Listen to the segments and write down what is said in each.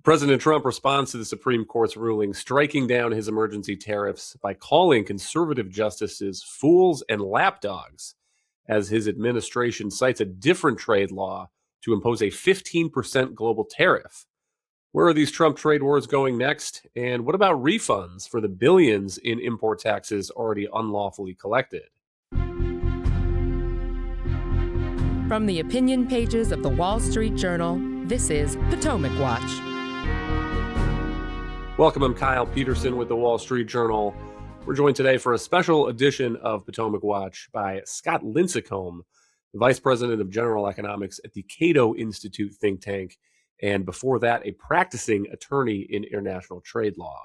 President Trump responds to the Supreme Court's ruling, striking down his emergency tariffs by calling conservative justices fools and lapdogs, as his administration cites a different trade law to impose a 15% global tariff. Where are these Trump trade wars going next? And what about refunds for the billions in import taxes already unlawfully collected? From the opinion pages of the Wall Street Journal, this is Potomac Watch. Welcome, I'm Kyle Peterson with the Wall Street Journal. We're joined today for a special edition of Potomac Watch by Scott Lincicome, the Vice President of General Economics at the Cato Institute think tank, and before that, a practicing attorney in international trade law.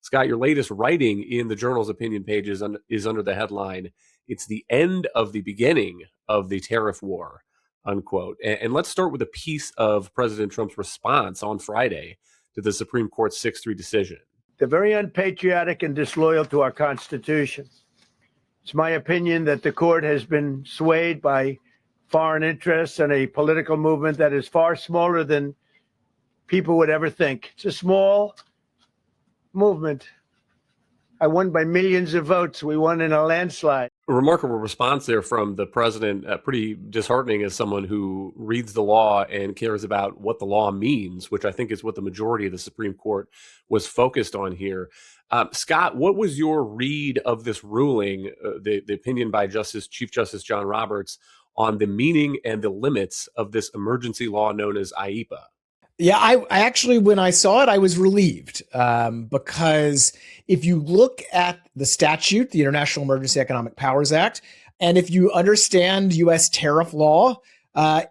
Scott, your latest writing in the Journal's opinion pages is under the headline, "It's the end of the beginning of the tariff war," unquote. And let's start with a piece of President Trump's response on Friday to the Supreme Court's 6-3 decision. They're very unpatriotic and disloyal to our Constitution. It's my opinion that the court has been swayed by foreign interests and a political movement that is far smaller than people would ever think. It's a small movement. I won by millions of votes. We won in a landslide. A remarkable response there from the president, pretty disheartening as someone who reads the law and cares about what the law means, which I think is what the majority of the Supreme Court was focused on here. Scott, what was your read of this ruling, the opinion by Chief Justice John Roberts, on the meaning and the limits of this emergency law known as IEEPA? Yeah, I actually, when I saw it, I was relieved because if you look at the statute, the International Emergency Economic Powers Act, and if you understand U.S. tariff law,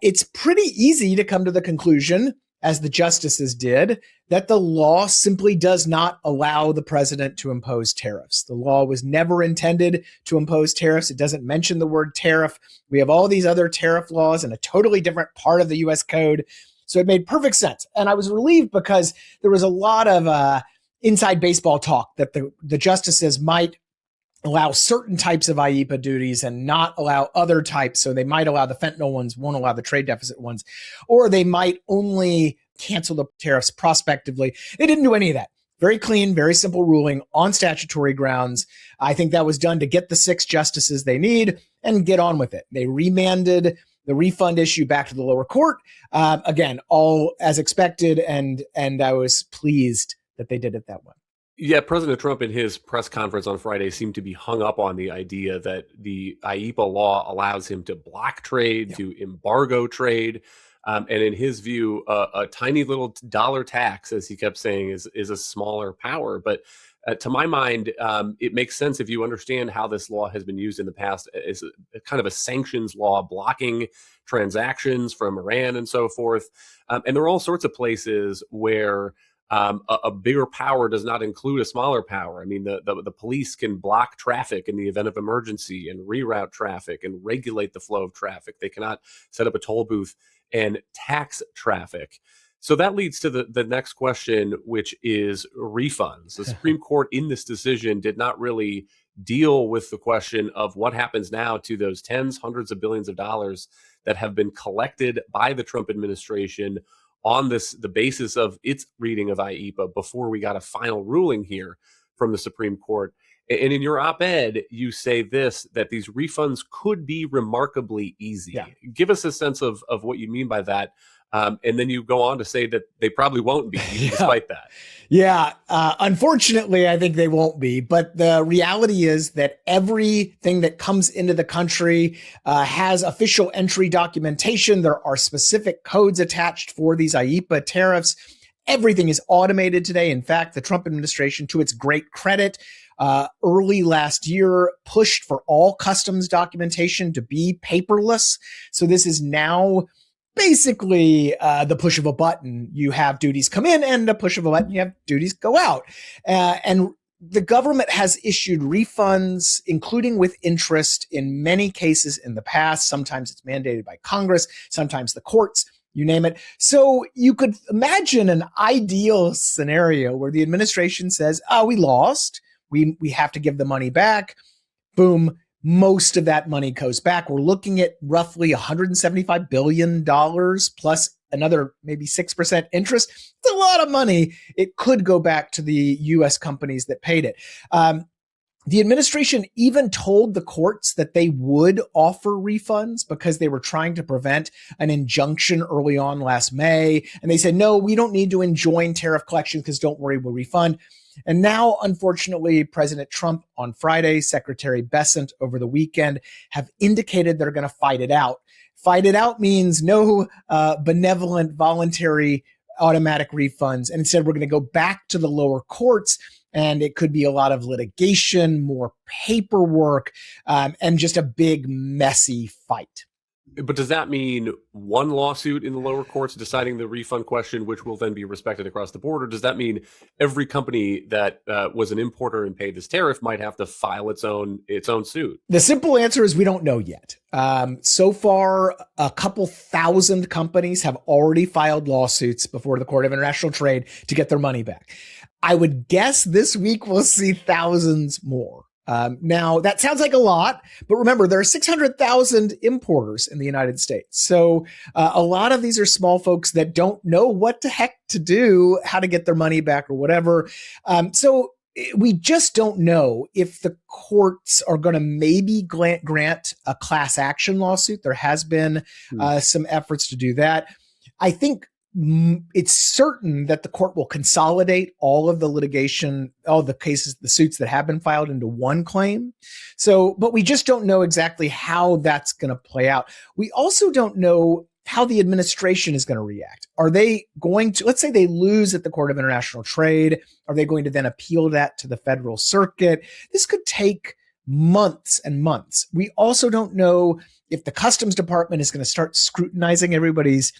it's pretty easy to come to the conclusion, as the justices did, that the law simply does not allow the president to impose tariffs. The law was never intended to impose tariffs. It doesn't mention the word tariff. We have all these other tariff laws in a totally different part of the U.S. code. So it made perfect sense. And I was relieved because there was a lot of inside baseball talk that the justices might allow certain types of IEEPA duties and not allow other types. So they might allow the fentanyl ones, won't allow the trade deficit ones, or they might only cancel the tariffs prospectively. They didn't do any of that. Very clean, very simple ruling on statutory grounds. I think that was done to get the 6 justices they need and get on with it. They remanded the refund issue back to the lower court. Again, all as expected, and I was pleased that they did it that way. Yeah, President Trump in his press conference on Friday seemed to be hung up on the idea that the IEEPA law allows him to block trade, to embargo trade. And in his view, a tiny little dollar tax, as he kept saying, is a smaller power. But to my mind, it makes sense if you understand how this law has been used in the past as a kind of a sanctions law, blocking transactions from Iran and so forth. And there are all sorts of places where a bigger power does not include a smaller power. I mean, the police can block traffic in the event of emergency and reroute traffic and regulate the flow of traffic. They cannot set up a toll booth and tax traffic. So that leads to the next question, which is refunds. The Supreme Court in this decision did not really deal with the question of what happens now to those tens, hundreds of billions of dollars that have been collected by the Trump administration on the basis of its reading of IEEPA before we got a final ruling here from the Supreme Court. And in your op-ed, you say that these refunds could be remarkably easy. Yeah. Give us a sense of what you mean by that. And then you go on to say that they probably won't be, despite that. Yeah, unfortunately, I think they won't be. But the reality is that everything that comes into the country has official entry documentation. There are specific codes attached for these IEEPA tariffs. Everything is automated today. In fact, the Trump administration, to its great credit, early last year pushed for all customs documentation to be paperless. So this is now basically the push of a button. You have duties come in, and a push of a button, you have duties go out. And the government has issued refunds, including with interest, in many cases in the past. Sometimes it's mandated by Congress, sometimes the courts, you name it. So you could imagine an ideal scenario where the administration says, we lost. We have to give the money back. Boom. Most of that money goes back. We're looking at roughly $175 billion plus another maybe 6% interest. It's a lot of money. It could go back to the U.S. companies that paid it. The administration even told the courts that they would offer refunds because they were trying to prevent an injunction early on last May. And they said, no, we don't need to enjoin tariff collection because don't worry, we'll refund. And now, unfortunately, President Trump on Friday, Secretary Bessent over the weekend have indicated they're going to fight it out. Fight it out means no benevolent, voluntary, automatic refunds. And instead, we're going to go back to the lower courts. And it could be a lot of litigation, more paperwork, and just a big, messy fight. But does that mean one lawsuit in the lower courts deciding the refund question, which will then be respected across the board? Or does that mean every company that was an importer and paid this tariff might have to file its own suit? The simple answer is we don't know yet. So far, a couple thousand companies have already filed lawsuits before the Court of International Trade to get their money back. I would guess this week we'll see thousands more. Now, that sounds like a lot, but remember, there are 600,000 importers in the United States. So a lot of these are small folks that don't know what the heck to do, how to get their money back or whatever. So we just don't know if the courts are going to maybe grant a class action lawsuit. There has been some efforts to do that. I think it's certain that the court will consolidate all of the litigation, all the cases, the suits that have been filed into one claim. So, but we just don't know exactly how that's going to play out. We also don't know how the administration is going to react. Are they going to, let's say they lose at the Court of International Trade, are they going to then appeal that to the federal circuit? This could take months and months. We also don't know if the Customs Department is going to start scrutinizing everybody's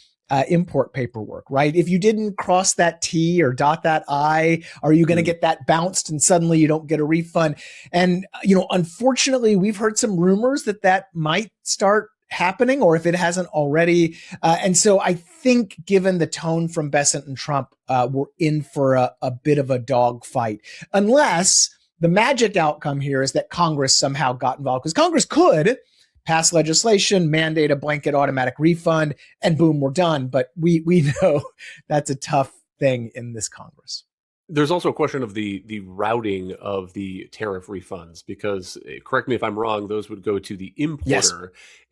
import paperwork, right? If you didn't cross that T or dot that I, are you going to get that bounced and suddenly you don't get a refund? And, unfortunately, we've heard some rumors that might start happening, or if it hasn't already. And so I think given the tone from Bessent and Trump, we're in for a bit of a dogfight, unless the magic outcome here is that Congress somehow got involved, because Congress could pass legislation, mandate a blanket automatic refund, and boom, we're done. But we know that's a tough thing in this Congress. There's also a question of the routing of the tariff refunds, because correct me if I'm wrong, those would go to the importer. Yes.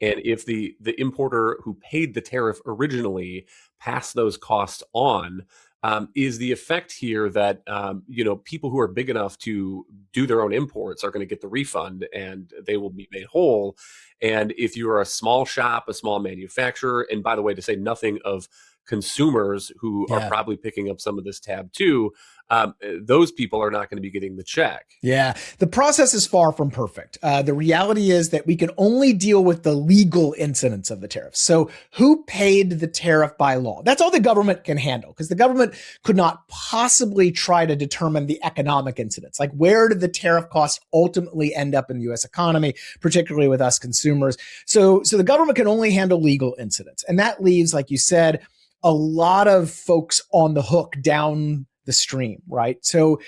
And if the importer who paid the tariff originally passed those costs on, is the effect here that, people who are big enough to do their own imports are going to get the refund and they will be made whole. And if you're a small shop, a small manufacturer, and by the way, to say nothing of consumers who are probably picking up some of this tab too, those people are not going to be getting the check. Yeah, the process is far from perfect. The reality is that we can only deal with the legal incidents of the tariff. So who paid the tariff by law? That's all the government can handle, because the government could not possibly try to determine the economic incidents. Like, where did the tariff costs ultimately end up in the U.S. economy, particularly with us consumers? So the government can only handle legal incidents. And that leaves, like you said, a lot of folks on the hook down the stream, right? So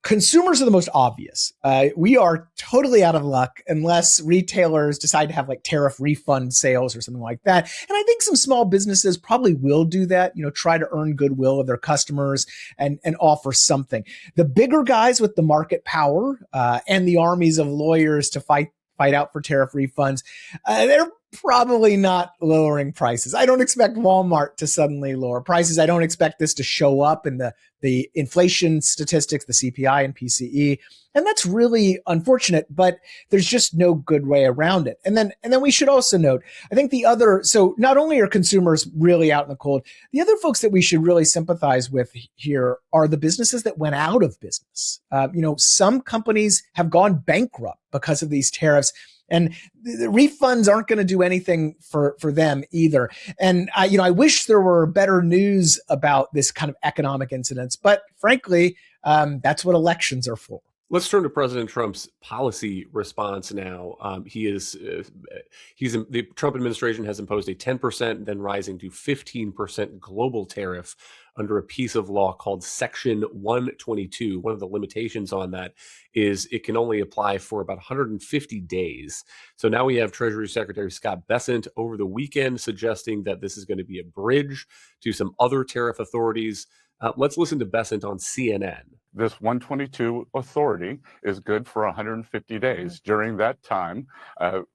consumers are the most obvious. We are totally out of luck unless retailers decide to have like tariff refund sales or something like that. And I think some small businesses probably will do that, try to earn goodwill of their customers and offer something. The bigger guys with the market power and the armies of lawyers to fight out for tariff refunds, they're probably not lowering prices. I don't expect Walmart to suddenly lower prices. I don't expect this to show up in the inflation statistics, the CPI and PCE. And that's really unfortunate, but there's just no good way around it. And then we should also note, I think so not only are consumers really out in the cold, the other folks that we should really sympathize with here are the businesses that went out of business. Some companies have gone bankrupt because of these tariffs. And the refunds aren't going to do anything for them either. And I wish there were better news about this kind of economic incidents, but frankly, that's what elections are for. Let's turn to President Trump's policy response now. The Trump administration has imposed a 10%, then rising to 15% global tariff under a piece of law called Section 122. One of the limitations on that is it can only apply for about 150 days. So now we have Treasury Secretary Scott Bessent over the weekend suggesting that this is going to be a bridge to some other tariff authorities. Let's listen to Bessent on CNN. This 122 authority is good for 150 days. During that time,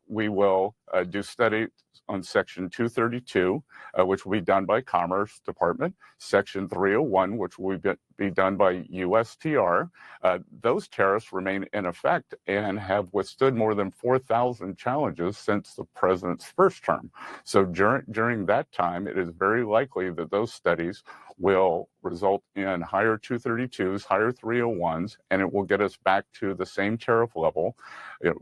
we will do study on Section 232, which will be done by Commerce Department, Section 301, which will be done by USTR. Those tariffs remain in effect and have withstood more than 4,000 challenges since the president's first term. So during that time, it is very likely that those studies will result in higher 232s, higher 301s, and it will get us back to the same tariff level.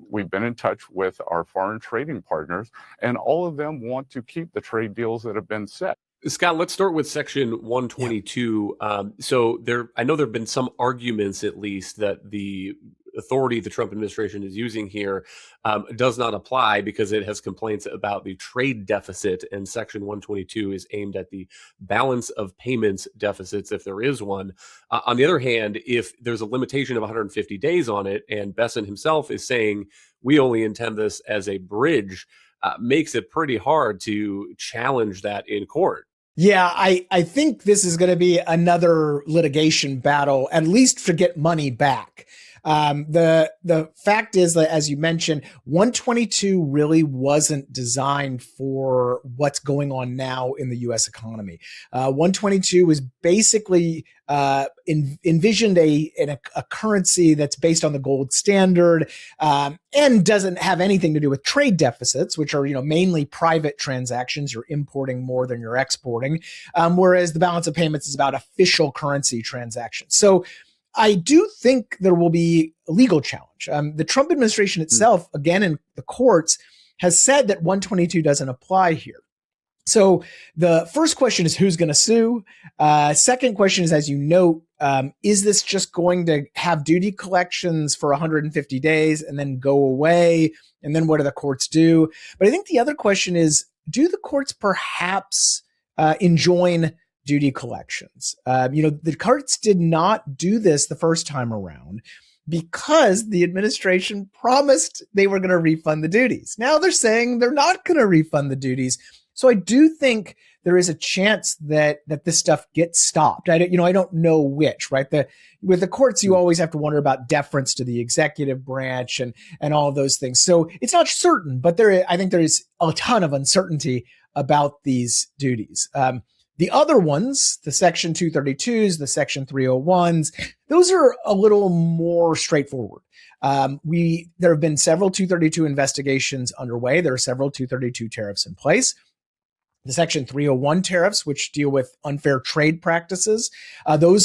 We've been in touch with our foreign trading partners, and all of them want to keep the trade deals that have been set. Scott, let's start with Section 122. So I know there have been some arguments, at least, that the authority the Trump administration is using here does not apply because it has complaints about the trade deficit, and Section 122 is aimed at the balance of payments deficits, if there is one. On the other hand, if there's a limitation of 150 days on it, and Bessent himself is saying we only intend this as a bridge, makes it pretty hard to challenge that in court. Yeah, I think this is going to be another litigation battle, at least to get money back. The fact is that, as you mentioned, 122 really wasn't designed for what's going on now in the U.S. economy. 122 was basically envisioned a currency that's based on the gold standard and doesn't have anything to do with trade deficits, which are mainly private transactions. You're importing more than you're exporting, whereas the balance of payments is about official currency transactions. So I do think there will be a legal challenge. The Trump administration itself, again in the courts, has said that 122 doesn't apply here. So the first question is who's going to sue? Second question is, as you note, is this just going to have duty collections for 150 days and then go away? And then what do the courts do? But I think the other question is, do the courts perhaps enjoin duty collections? The courts did not do this the first time around because the administration promised they were going to refund the duties. Now they're saying they're not going to refund the duties. So I do think there is a chance that this stuff gets stopped. I don't know which, right? With the courts, you always have to wonder about deference to the executive branch and all of those things. So it's not certain, but I think there is a ton of uncertainty about these duties. The other ones, the Section 232s, the Section 301s, those are a little more straightforward. There have been several 232 investigations underway. There are several 232 tariffs in place. The Section 301 tariffs, which deal with unfair trade practices,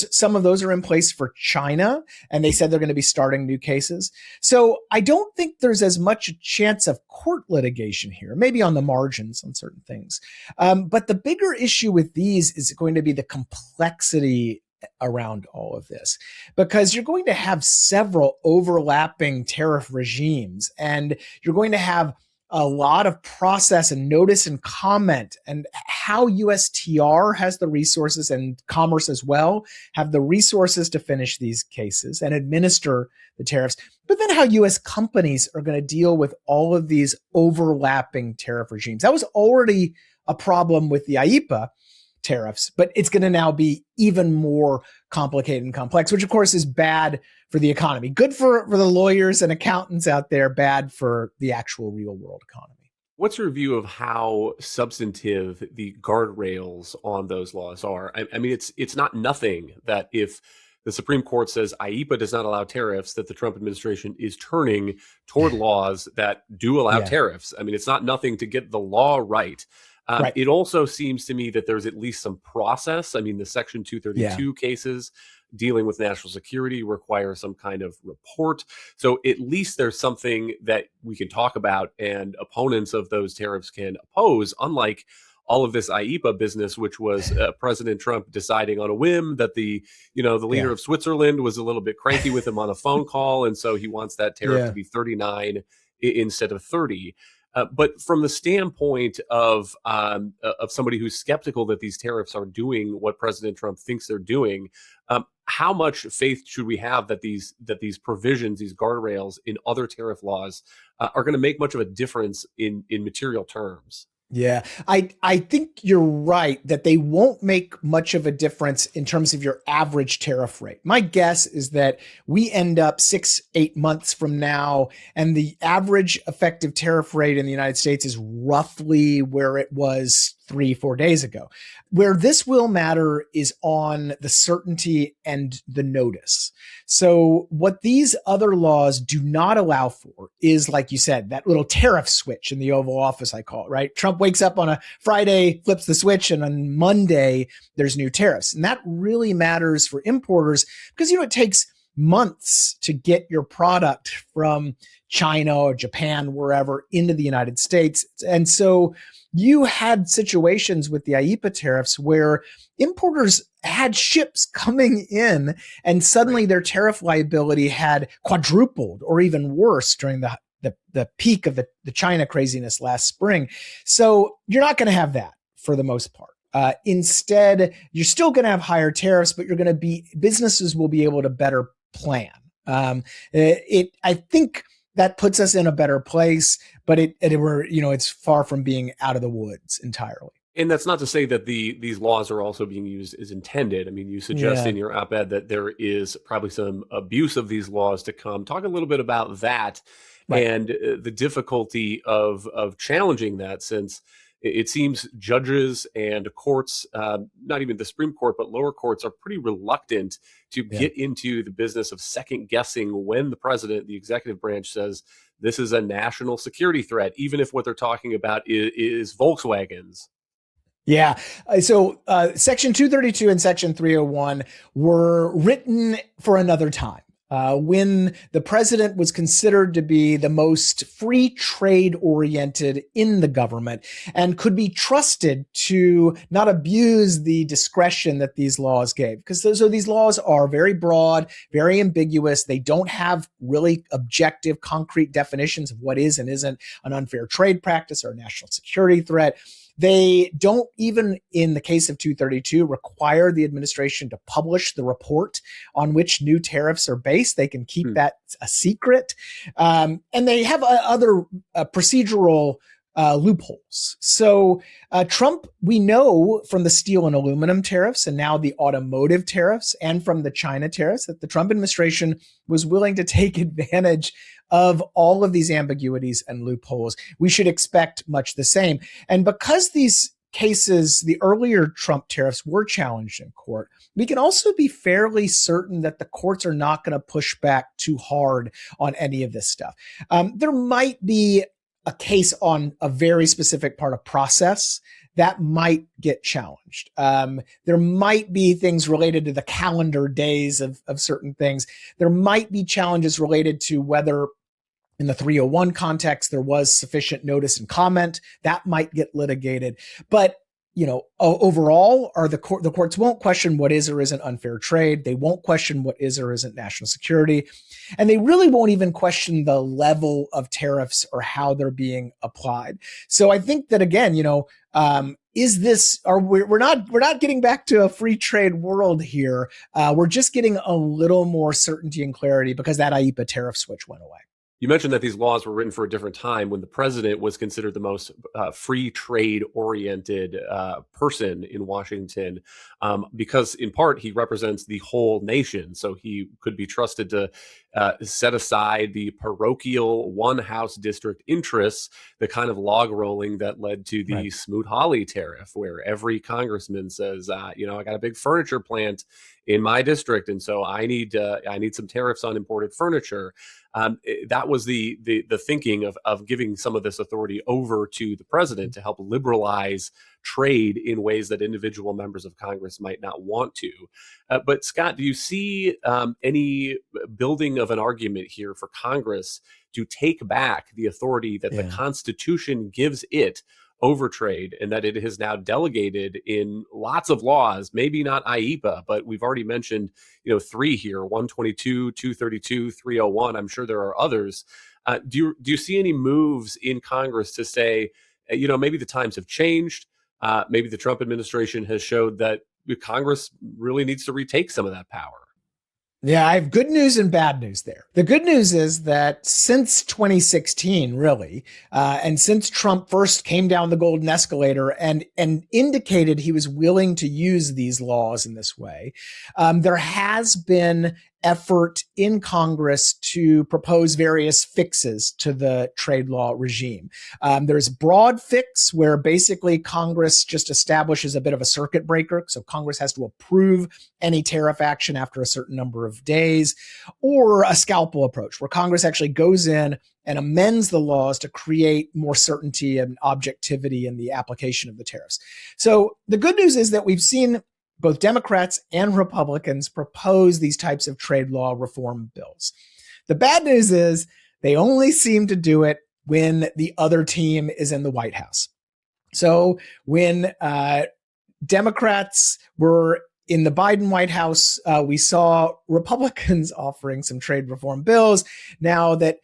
some of those are in place for China, and they said they're going to be starting new cases. So I don't think there's as much a chance of court litigation here, maybe on the margins on certain things. But the bigger issue with these is going to be the complexity around all of this, because you're going to have several overlapping tariff regimes, and you're going to have a lot of process and notice and comment, and how USTR has the resources, and Commerce as well have the resources to finish these cases and administer the tariffs. But then how US companies are going to deal with all of these overlapping tariff regimes. That was already a problem with the IEEPA tariffs, but it's going to now be even more complicated and complex, which of course is bad for the economy. Good for the lawyers and accountants out there, bad for the actual real world economy. What's your view of how substantive the guardrails on those laws are? I mean, it's not nothing that if the Supreme Court says IEEPA does not allow tariffs, that the Trump administration is turning toward laws that do allow tariffs. I mean, it's not nothing to get the law right. Right. It also seems to me that there's at least some process. I mean, the Section 232 cases dealing with national security require some kind of report. So at least there's something that we can talk about and opponents of those tariffs can oppose, unlike all of this IEEPA business, which was President Trump deciding on a whim that the leader of Switzerland was a little bit cranky with him on a phone call. And so he wants that tariff to be 39 instead of 30. But from the standpoint of somebody who's skeptical that these tariffs are doing what President Trump thinks they're doing, how much faith should we have that these provisions, these guardrails in other tariff laws, are going to make much of a difference in material terms? Yeah, I think you're right that they won't make much of a difference in terms of your average tariff rate. My guess is that we end up 6-8 months from now, and the average effective tariff rate in the United States is roughly where it was 3-4 days ago. Where this will matter is on the certainty and the notice. So what these other laws do not allow for is, like you said, that little tariff switch in the Oval Office, I call it, right? Trump wakes up on a Friday, flips the switch, and on Monday, there's new tariffs. And that really matters for importers because, it takes months to get your product from China or Japan, wherever, into the United States. And so you had situations with the IEEPA tariffs where importers had ships coming in and suddenly their tariff liability had quadrupled or even worse during the peak of the China craziness last spring. So you're not going to have that for the most part. Instead, you're still going to have higher tariffs, but businesses will be able to better plan. I think that puts us in a better place, but it's far from being out of the woods entirely. And that's not to say that these laws are also being used as intended. I mean, you suggest in your op-ed that there is probably some abuse of these laws to come. Talk a little bit about that, right, and the difficulty of challenging that, since it seems judges and courts, not even the Supreme Court, but lower courts, are pretty reluctant to get into the business of second guessing when the president, the executive branch, says this is a national security threat, even if what they're talking about is Volkswagens. Yeah. So Section 232 and Section 301 were written for another time. When the president was considered to be the most free trade oriented in the government and could be trusted to not abuse the discretion that these laws gave. Because these laws are very broad, very ambiguous. They don't have really objective, concrete definitions of what is and isn't an unfair trade practice or a national security threat. They don't, even in the case of 232, require the administration to publish the report on which new tariffs are based. They can keep that a secret. And they have other procedural loopholes. So Trump, we know from the steel and aluminum tariffs and now the automotive tariffs and from the China tariffs that the Trump administration was willing to take advantage of all of these ambiguities and loopholes. We should expect much the same. And because these cases, the earlier Trump tariffs, were challenged in court, we can also be fairly certain that the courts are not going to push back too hard on any of this stuff. There might be a case on a very specific part of process that might get challenged. There might be things related to the calendar days of certain things. There might be challenges related to whether in the 301 context there was sufficient notice and comment. That might get litigated. But overall, the courts won't question what is or isn't unfair trade. They won't question what is or isn't national security. And they really won't even question the level of tariffs or how they're being applied. So I think that, again, we're not getting back to a free trade world here. We're just getting a little more certainty and clarity because that IEEPA tariff switch went away. You mentioned that these laws were written for a different time when the president was considered the most free trade oriented person in Washington, because in part he represents the whole nation. So he could be trusted to set aside the parochial one house district interests, the kind of log rolling that led to the Smoot-Hawley tariff, where every congressman says, I got a big furniture plant in my district, and so I need some tariffs on imported furniture. That was the thinking of giving some of this authority over to the president to help liberalize trade in ways that individual members of Congress might not want to. But Scott, do you see any building of an argument here for Congress to take back the authority that the Constitution gives it over trade, and that it has now delegated in lots of laws, maybe not IEEPA, but we've already mentioned, 3 here, 122, 232, 301. I'm sure there are others. Do you see any moves in Congress to say, maybe the times have changed? Maybe the Trump administration has showed that Congress really needs to retake some of that power. Yeah, I have good news and bad news there. The good news is that since 2016, really, and since Trump first came down the golden escalator and indicated he was willing to use these laws in this way, there has been effort in Congress to propose various fixes to the trade law regime. There's a broad fix where basically Congress just establishes a bit of a circuit breaker. So Congress has to approve any tariff action after a certain number of days, or a scalpel approach where Congress actually goes in and amends the laws to create more certainty and objectivity in the application of the tariffs. So the good news is that we've seen both Democrats and Republicans propose these types of trade law reform bills. The bad news is they only seem to do it when the other team is in the White House. So when Democrats were in the Biden White House, we saw Republicans offering some trade reform bills. Now that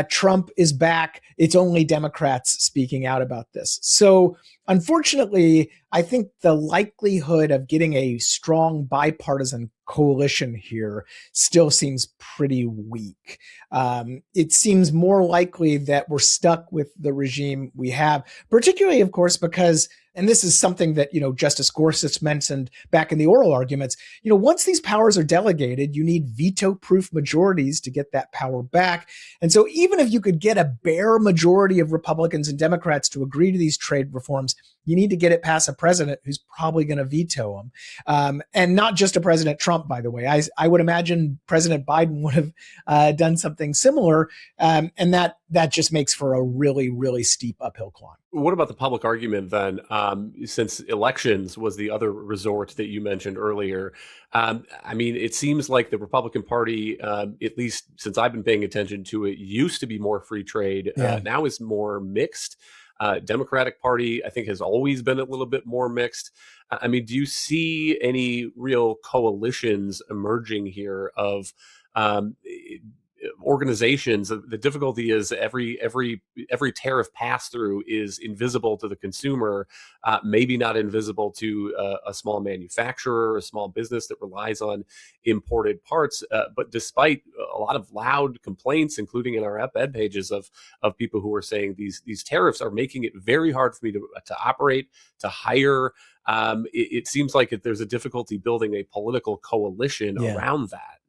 Trump is back, it's only Democrats speaking out about this. So unfortunately, I think the likelihood of getting a strong bipartisan coalition here still seems pretty weak. It seems more likely that we're stuck with the regime we have, particularly, of course, because, and this is something that, Justice Gorsuch mentioned back in the oral arguments, once these powers are delegated, you need veto-proof majorities to get that power back. And so even if you could get a bare majority of Republicans and Democrats to agree to these trade reforms, you need to get it past a president who's probably going to veto them. And not just a President Trump, by the way. I would imagine President Biden would have done something similar. And that just makes for a really, really steep uphill climb. What about the public argument then, since elections was the other resort that you mentioned earlier? It seems like the Republican Party, at least since I've been paying attention to it, used to be more free trade, now is more mixed. Democratic Party, I think, has always been a little bit more mixed. Do you see any real coalitions emerging here of organizations? The difficulty is every tariff pass through is invisible to the consumer, maybe not invisible to a small manufacturer, a small business that relies on imported parts. But despite a lot of loud complaints, including in our op-ed pages of people who are saying these tariffs are making it very hard for me to operate, to hire. It seems like there's a difficulty building a political coalition around that.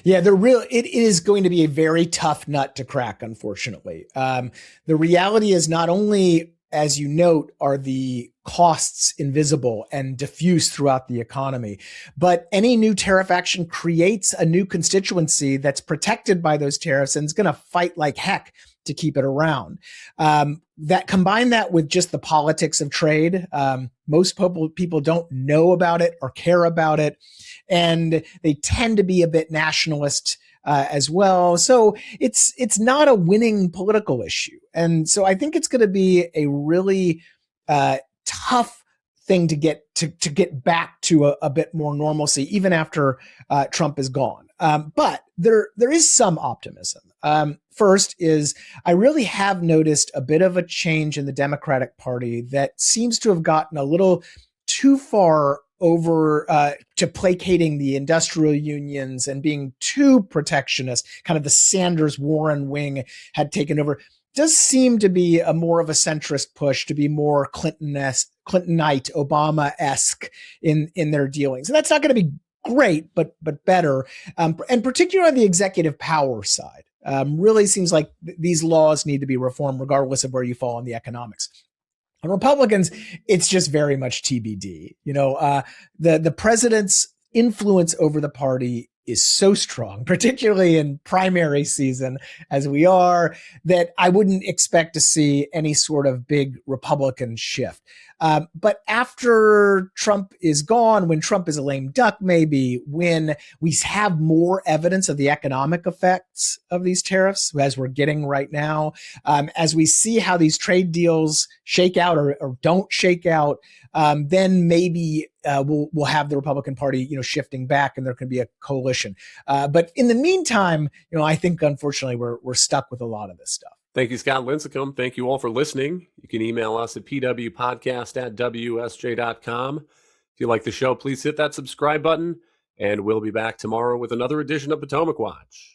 Yeah, it is going to be a very tough nut to crack, unfortunately. The reality is not only, as you note, are the costs invisible and diffuse throughout the economy, but any new tariff action creates a new constituency that's protected by those tariffs and is going to fight like heck to keep it around. Combine that with just the politics of trade. Most people don't know about it or care about it, and they tend to be a bit nationalist as well. So it's not a winning political issue, and so I think it's going to be a really tough thing to get back to a bit more normalcy, even after Trump is gone. But there is some optimism. First is I really have noticed a bit of a change in the Democratic Party that seems to have gotten a little too far over to placating the industrial unions and being too protectionist. Kind of the Sanders-Warren wing had taken over. Does seem to be a more of a centrist push to be more Clintonite, Obama-esque in their dealings. And that's not going to be great, but better. And particularly on the executive power side, really seems like these laws need to be reformed regardless of where you fall in the economics. On Republicans, it's just very much TBD. The president's influence over the party is so strong, particularly in primary season as we are, that I wouldn't expect to see any sort of big Republican shift. But after Trump is gone, when Trump is a lame duck, maybe when we have more evidence of the economic effects of these tariffs, as we're getting right now, as we see how these trade deals shake out or don't shake out, then maybe we'll have the Republican Party, shifting back, and there can be a coalition. But in the meantime, I think unfortunately we're stuck with a lot of this stuff. Thank you, Scott Lincicome. Thank you all for listening. You can email us at pwpodcast@wsj.com. If you like the show, please hit that subscribe button, and we'll be back tomorrow with another edition of Potomac Watch.